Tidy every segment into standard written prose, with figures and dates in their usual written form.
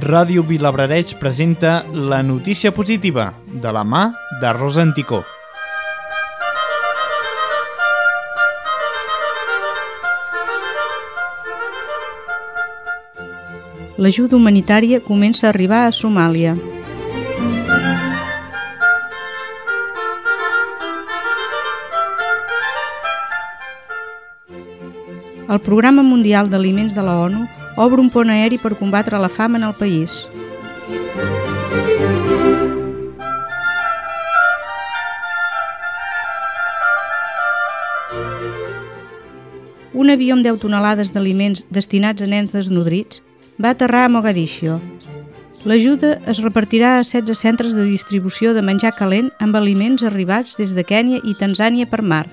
Ràdio Vilablareix presenta La notícia positiva, de la mà de Rosa Anticó. L'ajuda humanitària comença a arribar a Somàlia. El Programa Mundial d'Aliments de la ONU obre un pont aeri per combatre la fam en el país. Un avió amb 10 tonelades d'aliments destinats a nens desnodrits va aterrar a Mogadiscio. L'ajuda es repartirà a 16 centres de distribució de menjar calent amb aliments arribats des de Kènia i Tanzània per mar.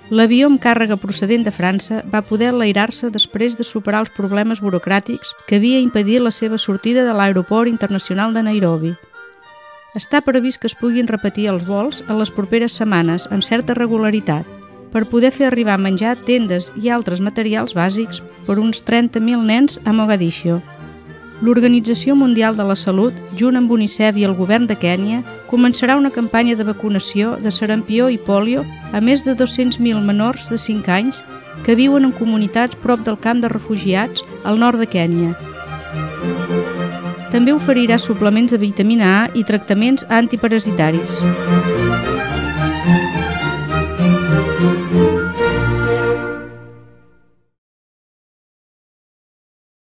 L'avió amb càrrega procedent de França va poder enlairar-se després de superar els problemes burocràtics que havia impedit la seva sortida de l'aeroport internacional de Nairobi. Està previst que es puguin repetir els vols en les properes setmanes amb certa regularitat per poder fer arribar menjar, tendes i altres materials bàsics per uns 30.000 nens a Mogadiscio. L'Organització Mundial de la Salut, junt amb UNICEF i el govern de Kènia, començarà una campanya de vacunació de sarampió i pòlio a més de 200.000 menors de 5 anys que viuen en comunitats prop del camp de refugiats al nord de Kènia. També oferirà suplements de vitamina A i tractaments antiparasitaris.